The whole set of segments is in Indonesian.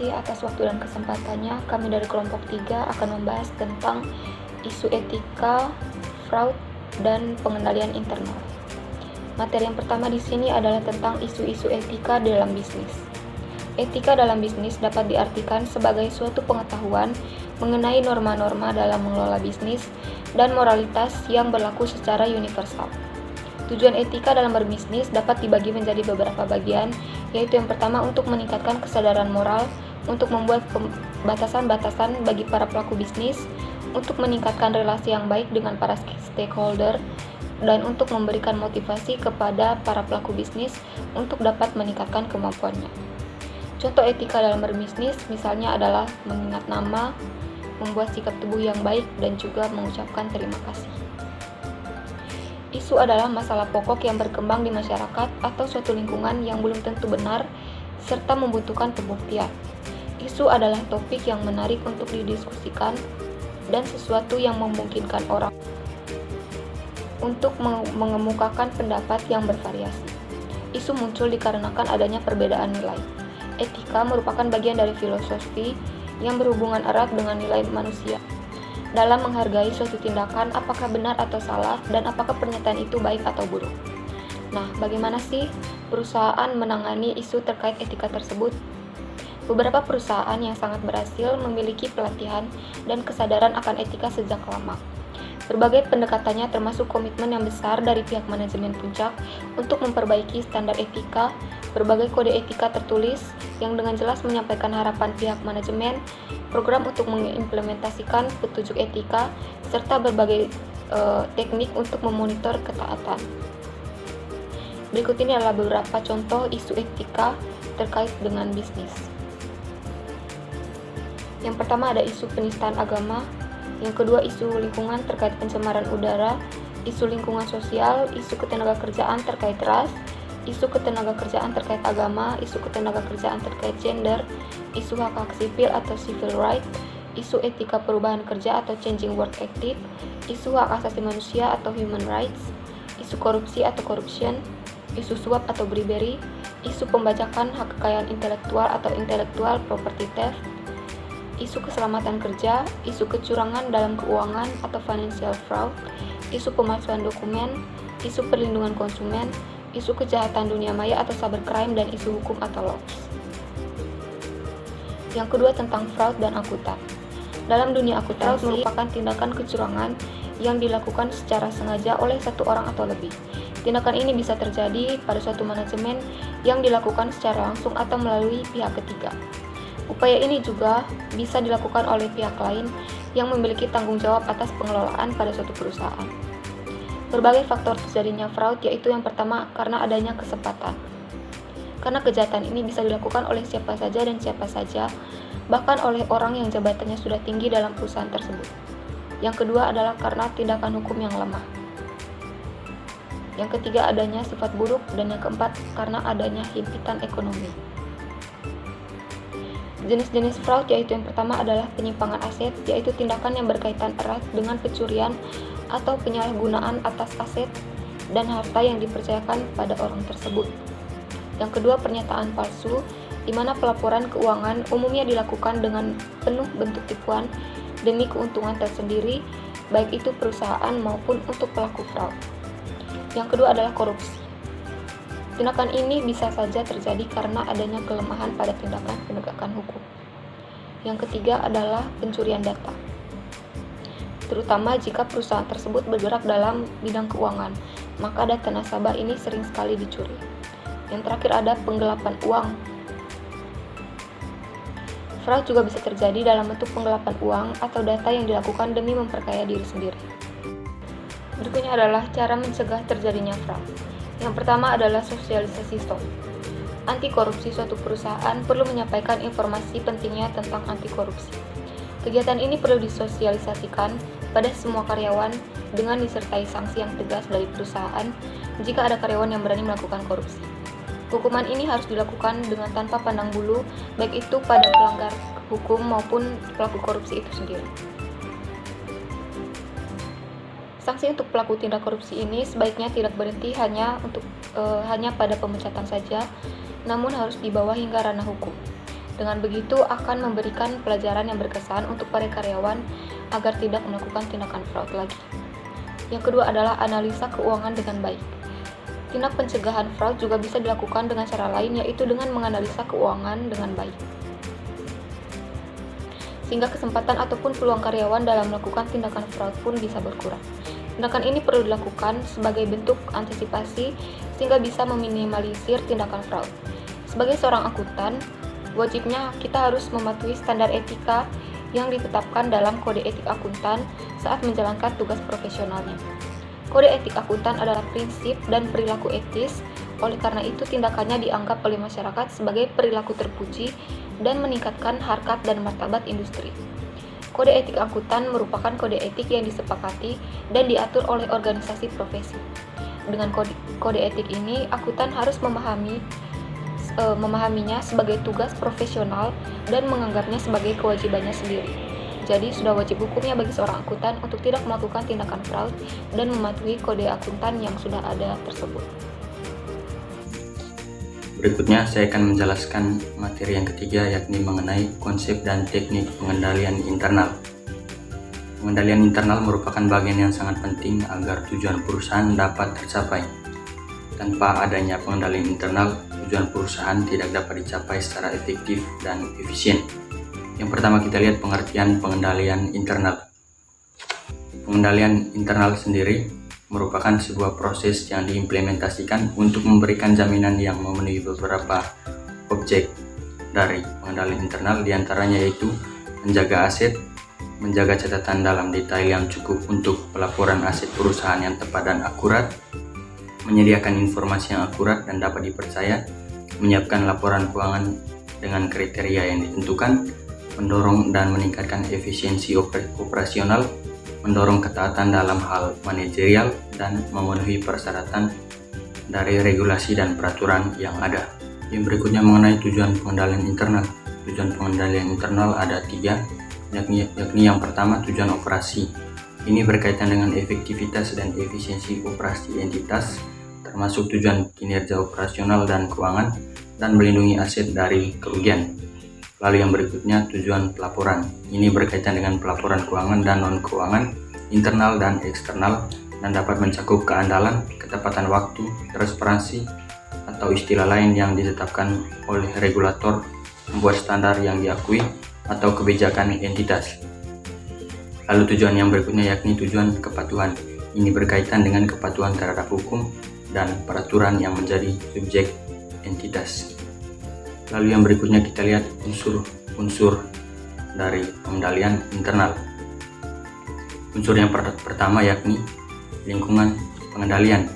kasih atas waktu dan kesempatannya. Kami dari kelompok 3 akan membahas tentang isu etika, fraud, dan pengendalian internal. Materi yang pertama di sini adalah tentang isu-isu etika dalam bisnis. Etika dalam bisnis dapat diartikan sebagai suatu pengetahuan mengenai norma-norma dalam mengelola bisnis dan moralitas yang berlaku secara universal. Tujuan etika dalam berbisnis dapat dibagi menjadi beberapa bagian, yaitu yang pertama untuk meningkatkan kesadaran moral, untuk membuat batasan-batasan bagi para pelaku bisnis, untuk meningkatkan relasi yang baik dengan para stakeholder, dan untuk memberikan motivasi kepada para pelaku bisnis untuk dapat meningkatkan kemampuannya. Contoh etika dalam berbisnis misalnya adalah mengingat nama, membuat sikap tubuh yang baik, dan juga mengucapkan terima kasih. Isu adalah masalah pokok yang berkembang di masyarakat atau suatu lingkungan yang belum tentu benar serta membutuhkan pembuktian. Isu adalah topik yang menarik untuk didiskusikan dan sesuatu yang memungkinkan orang untuk mengemukakan pendapat yang bervariasi. Isu muncul dikarenakan adanya perbedaan nilai. Etika merupakan bagian dari filosofi yang berhubungan erat dengan nilai manusia dalam menghargai suatu tindakan, apakah benar atau salah, dan apakah pernyataan itu baik atau buruk. Nah, bagaimana sih perusahaan menangani isu terkait etika tersebut? Beberapa perusahaan yang sangat berhasil memiliki pelatihan dan kesadaran akan etika sejak lama. Berbagai pendekatannya termasuk komitmen yang besar dari pihak manajemen puncak untuk memperbaiki standar etika, berbagai kode etika tertulis yang dengan jelas menyampaikan harapan pihak manajemen, program untuk mengimplementasikan petunjuk etika, serta berbagai teknik untuk memonitor ketaatan. Berikut ini adalah beberapa contoh isu etika terkait dengan bisnis. Yang pertama ada isu penistaan agama, yang kedua isu lingkungan terkait pencemaran udara, isu lingkungan sosial, isu ketenagakerjaan terkait ras, isu ketenagakerjaan terkait agama, isu ketenagakerjaan terkait gender, isu hak-hak sipil atau civil right, isu etika perubahan kerja atau changing work ethic, isu hak asasi manusia atau human rights, isu korupsi atau corruption, isu suap atau bribery, isu pembajakan hak kekayaan intelektual atau intellectual property theft, isu keselamatan kerja, isu kecurangan dalam keuangan atau financial fraud, isu pemalsuan dokumen, isu perlindungan konsumen, isu kejahatan dunia maya atau cybercrime, dan isu hukum atau laws. Yang kedua tentang fraud dan akuntan. Dalam dunia akuntansi, fraud merupakan tindakan kecurangan yang dilakukan secara sengaja oleh satu orang atau lebih. Tindakan ini bisa terjadi pada suatu manajemen yang dilakukan secara langsung atau melalui pihak ketiga. Upaya ini juga bisa dilakukan oleh pihak lain yang memiliki tanggung jawab atas pengelolaan pada suatu perusahaan. Berbagai faktor terjadinya fraud, yaitu yang pertama karena adanya kesempatan. Karena kejahatan ini bisa dilakukan oleh siapa saja dan siapa saja, bahkan oleh orang yang jabatannya sudah tinggi dalam perusahaan tersebut. Yang kedua adalah karena tindakan hukum yang lemah. Yang ketiga adanya sifat buruk, dan yang keempat karena adanya himpitan ekonomi. Jenis-jenis fraud yaitu yang pertama adalah penyimpangan aset, yaitu tindakan yang berkaitan erat dengan pencurian atau penyalahgunaan atas aset dan harta yang dipercayakan pada orang tersebut. Yang kedua, pernyataan palsu, di mana pelaporan keuangan umumnya dilakukan dengan penuh bentuk tipuan demi keuntungan tersendiri, baik itu perusahaan maupun untuk pelaku fraud. Yang kedua adalah korupsi. Tindakan ini bisa saja terjadi karena adanya kelemahan pada tindakan penegakan hukum. Yang ketiga adalah pencurian data, terutama jika perusahaan tersebut bergerak dalam bidang keuangan, maka data nasabah ini sering sekali dicuri. Yang terakhir ada penggelapan uang. Fraud juga bisa terjadi dalam bentuk penggelapan uang atau data yang dilakukan demi memperkaya diri sendiri. Berikutnya adalah cara mencegah terjadinya fraud. Yang pertama adalah sosialisasi STOP. Anti korupsi suatu perusahaan perlu menyampaikan informasi pentingnya tentang anti korupsi. Kegiatan ini perlu disosialisasikan pada semua karyawan dengan disertai sanksi yang tegas dari perusahaan jika ada karyawan yang berani melakukan korupsi. Hukuman ini harus dilakukan dengan tanpa pandang bulu, baik itu pada pelanggar hukum maupun pelaku korupsi itu sendiri. Sanksi untuk pelaku tindak korupsi ini sebaiknya tidak berhenti hanya pada pemecatan saja, namun harus dibawa hingga ranah hukum. Dengan begitu akan memberikan pelajaran yang berkesan untuk para karyawan agar tidak melakukan tindakan fraud lagi. Yang kedua adalah analisa keuangan dengan baik. Tindak pencegahan fraud juga bisa dilakukan dengan cara lain, yaitu dengan menganalisa keuangan dengan baik, sehingga kesempatan ataupun peluang karyawan dalam melakukan tindakan fraud pun bisa berkurang. Tindakan ini perlu dilakukan sebagai bentuk antisipasi sehingga bisa meminimalisir tindakan fraud. Sebagai seorang akuntan, wajibnya kita harus mematuhi standar etika yang ditetapkan dalam kode etik akuntan saat menjalankan tugas profesionalnya. Kode etik akuntan adalah prinsip dan perilaku etis, oleh karena itu tindakannya dianggap oleh masyarakat sebagai perilaku terpuji dan meningkatkan harkat dan martabat industri. Kode etik akuntan merupakan kode etik yang disepakati dan diatur oleh organisasi profesi. Dengan kode etik ini, akuntan harus memahaminya sebagai tugas profesional dan menganggapnya sebagai kewajibannya sendiri. Jadi sudah wajib hukumnya bagi seorang akuntan untuk tidak melakukan tindakan fraud dan mematuhi kode akuntan yang sudah ada tersebut. Berikutnya saya akan menjelaskan materi yang ketiga, yakni mengenai konsep dan teknik pengendalian internal. Pengendalian internal merupakan bagian yang sangat penting agar tujuan perusahaan dapat tercapai. Tanpa adanya pengendalian internal, tujuan perusahaan tidak dapat dicapai secara efektif dan efisien. Yang pertama kita lihat pengertian pengendalian internal. Pengendalian internal sendiri merupakan sebuah proses yang diimplementasikan untuk memberikan jaminan yang memenuhi beberapa objek dari pengendalian internal, diantaranya yaitu menjaga aset, menjaga catatan dalam detail yang cukup untuk pelaporan aset perusahaan yang tepat dan akurat, menyediakan informasi yang akurat dan dapat dipercaya, menyiapkan laporan keuangan dengan kriteria yang ditentukan, mendorong dan meningkatkan efisiensi operasional, mendorong ketaatan dalam hal manajerial, dan memenuhi persyaratan dari regulasi dan peraturan yang ada. Yang berikutnya mengenai tujuan pengendalian internal. Tujuan pengendalian internal ada 3, yakni yang pertama tujuan operasi. Ini berkaitan dengan efektivitas dan efisiensi operasi entitas, termasuk tujuan kinerja operasional dan keuangan, dan melindungi aset dari kerugian. Lalu yang berikutnya tujuan pelaporan. Ini berkaitan dengan pelaporan keuangan dan non-keuangan, internal dan eksternal, dan dapat mencakup keandalan, ketepatan waktu, transparansi, atau istilah lain yang ditetapkan oleh regulator, membuat standar yang diakui, atau kebijakan entitas. Lalu tujuan yang berikutnya yakni tujuan kepatuhan. Ini berkaitan dengan kepatuhan terhadap hukum dan peraturan yang menjadi subjek entitas. Lalu yang berikutnya kita lihat unsur-unsur dari pengendalian internal. Unsur yang pertama yakni lingkungan pengendalian.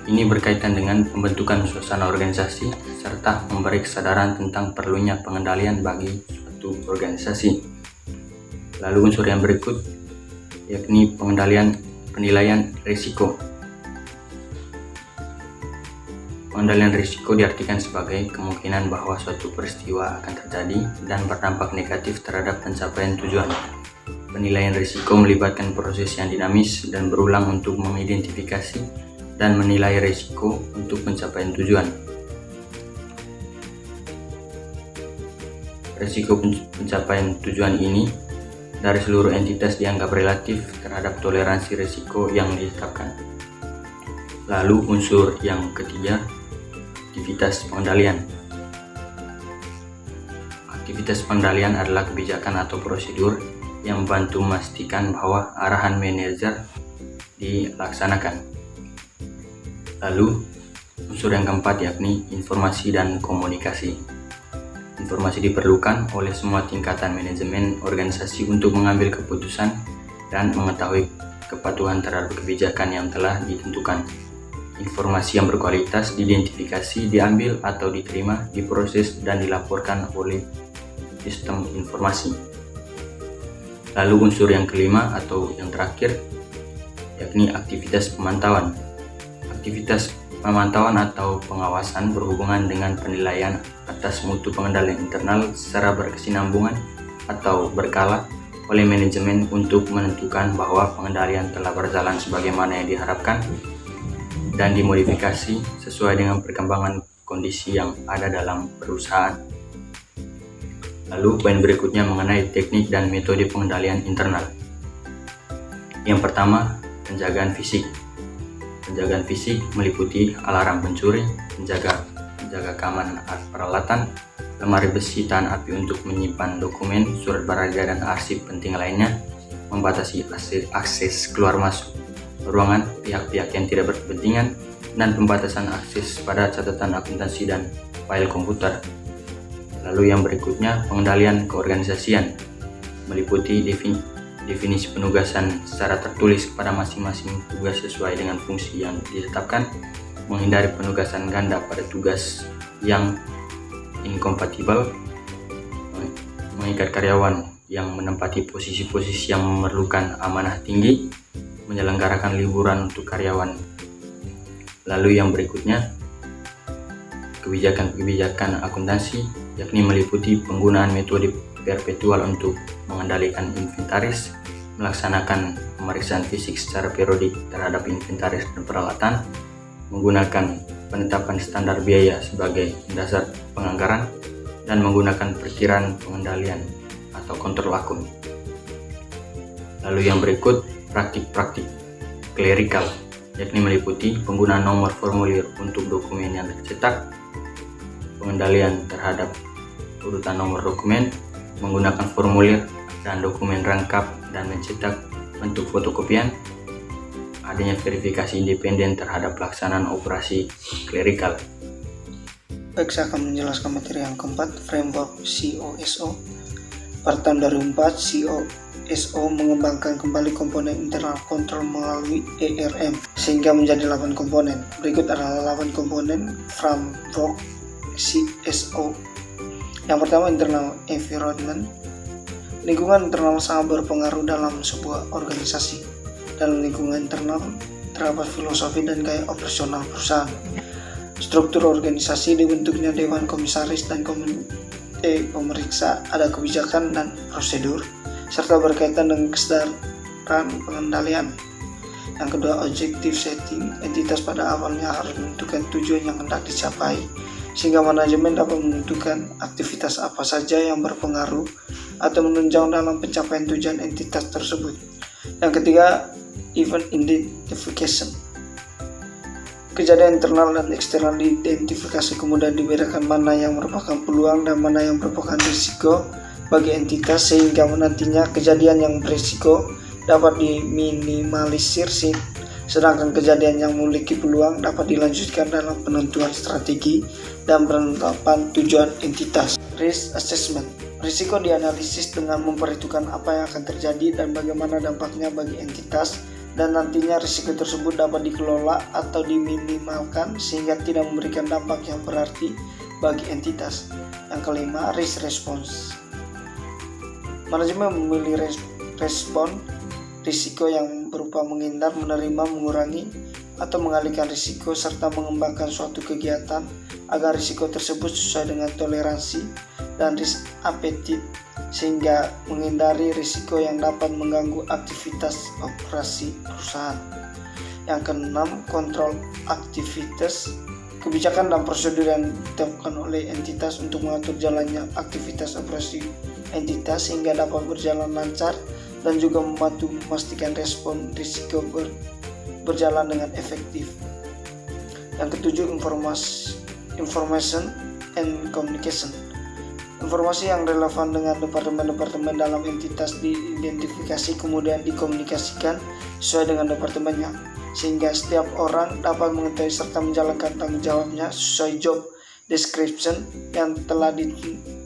Ini berkaitan dengan pembentukan suasana organisasi serta memberi kesadaran tentang perlunya pengendalian bagi suatu organisasi. Lalu unsur yang berikut yakni penilaian risiko. Pengendalian risiko diartikan sebagai kemungkinan bahwa suatu peristiwa akan terjadi dan berdampak negatif terhadap pencapaian tujuan. Penilaian risiko melibatkan proses yang dinamis dan berulang untuk mengidentifikasi dan menilai risiko untuk pencapaian tujuan. Risiko pencapaian tujuan ini dari seluruh entitas dianggap relatif terhadap toleransi risiko yang ditetapkan. Lalu unsur yang ketiga, aktivitas pengendalian. Aktivitas pengendalian adalah kebijakan atau prosedur yang membantu memastikan bahwa arahan manajer dilaksanakan. Lalu unsur yang keempat yakni informasi dan komunikasi. Informasi diperlukan oleh semua tingkatan manajemen organisasi untuk mengambil keputusan dan mengetahui kepatuhan terhadap kebijakan yang telah ditentukan. Informasi yang berkualitas diidentifikasi, diambil atau diterima, diproses dan dilaporkan oleh sistem informasi. Lalu unsur yang kelima atau yang terakhir yakni aktivitas pemantauan. Aktivitas pemantauan atau pengawasan berhubungan dengan penilaian atas mutu pengendalian internal secara berkesinambungan atau berkala oleh manajemen untuk menentukan bahwa pengendalian telah berjalan sebagaimana yang diharapkan dan dimodifikasi sesuai dengan perkembangan kondisi yang ada dalam perusahaan. Lalu poin berikutnya mengenai teknik dan metode pengendalian internal. Yang pertama, penjagaan fisik. Penjagaan fisik meliputi alarm pencuri, menjaga keamanan peralatan, lemari besi tahan api untuk menyimpan dokumen, surat berharga dan arsip penting lainnya, membatasi akses keluar masuk ruangan pihak-pihak yang tidak berkepentingan, dan pembatasan akses pada catatan akuntansi dan file komputer. Lalu yang berikutnya, pengendalian keorganisasian meliputi definisi penugasan secara tertulis kepada masing-masing tugas sesuai dengan fungsi yang ditetapkan, menghindari penugasan ganda pada tugas yang inkompatibel, mengikat karyawan yang menempati posisi-posisi yang memerlukan amanah tinggi, menyelenggarakan liburan untuk karyawan. Lalu yang berikutnya, kebijakan akuntansi, yakni meliputi penggunaan metode perpetual untuk mengendalikan inventaris, melaksanakan pemeriksaan fisik secara periodik terhadap inventaris dan peralatan, menggunakan penetapan standar biaya sebagai dasar penganggaran, dan menggunakan perkiraan pengendalian atau kontrol akun. Lalu yang berikut, praktik-praktik clerical, yakni meliputi penggunaan nomor formulir untuk dokumen yang tercetak, pengendalian terhadap urutan nomor dokumen, menggunakan formulir dan dokumen rangkap dan mencetak bentuk fotokopian, adanya verifikasi independen terhadap pelaksanaan operasi clerical. Baik, saya akan menjelaskan materi yang keempat, framework COSO. Pada tahun 2004, COSO mengembangkan kembali komponen internal control melalui ERM sehingga menjadi 8 komponen. Berikut adalah 8 komponen framework CSO. Yang pertama, internal environment. Lingkungan internal sangat berpengaruh dalam sebuah organisasi. Dalam lingkungan internal terdapat filosofi dan gaya operasional perusahaan. Struktur organisasi dibentuknya dewan komisaris dan komite pemeriksa, ada kebijakan dan prosedur, serta berkaitan dengan kesadaran pengendalian. Yang kedua, objective setting. Entitas pada awalnya harus menentukan tujuan yang hendak dicapai, sehingga manajemen dapat menentukan aktivitas apa saja yang berpengaruh atau menunjang dalam pencapaian tujuan entitas tersebut. Yang ketiga, event identification. Kejadian internal dan eksternal diidentifikasi, kemudian dibedakan mana yang merupakan peluang dan mana yang merupakan risiko bagi entitas, sehingga nantinya kejadian yang berisiko dapat diminimalisir, sedangkan kejadian yang memiliki peluang dapat dilanjutkan dalam penentuan strategi dan penetapan tujuan entitas. Risk assessment. Risiko dianalisis dengan memperhitungkan apa yang akan terjadi dan bagaimana dampaknya bagi entitas, dan nantinya risiko tersebut dapat dikelola atau diminimalkan sehingga tidak memberikan dampak yang berarti bagi entitas. Yang kelima, risk response. Manajemen memilih respon risiko yang berupa menghindar, menerima, mengurangi, atau mengalihkan risiko, serta mengembangkan suatu kegiatan agar risiko tersebut sesuai dengan toleransi dan risk appetite, sehingga menghindari risiko yang dapat mengganggu aktivitas operasi perusahaan. Yang keenam, kontrol aktivitas. Kebijakan dan prosedur yang ditetapkan oleh entitas untuk mengatur jalannya aktivitas operasi entitas sehingga dapat berjalan lancar dan juga membantu memastikan respon risiko berjalan dengan efektif. Yang ketujuh, information and communication. Informasi yang relevan dengan departemen-departemen dalam entitas diidentifikasi kemudian dikomunikasikan sesuai dengan departemennya, sehingga setiap orang dapat mengetahui serta menjalankan tanggung jawabnya sesuai job description yang telah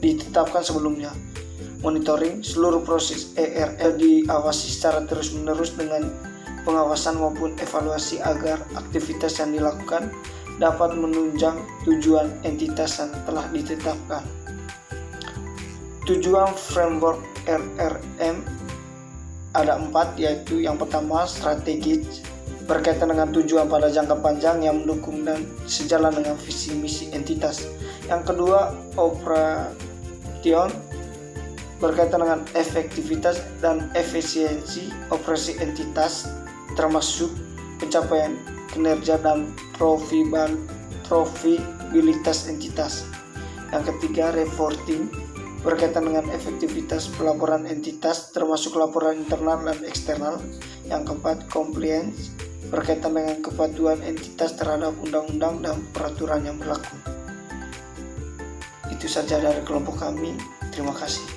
ditetapkan sebelumnya. Monitoring. Seluruh proses ERL diawasi secara terus-menerus dengan pengawasan maupun evaluasi agar aktivitas yang dilakukan dapat menunjang tujuan entitas yang telah ditetapkan. Tujuan framework RRM ada 4, yaitu yang pertama strategis, berkaitan dengan tujuan pada jangka panjang yang mendukung dan sejalan dengan visi misi entitas. Yang kedua, operation, berkaitan dengan efektivitas dan efisiensi operasi entitas, termasuk pencapaian kinerja dan profilibilitas entitas. Yang ketiga, reporting, berkaitan dengan efektivitas pelaporan entitas termasuk laporan internal dan eksternal. Yang keempat, compliance, berkaitan dengan kepatuhan entitas terhadap undang-undang dan peraturan yang berlaku. Itu saja dari kelompok kami. Terima kasih.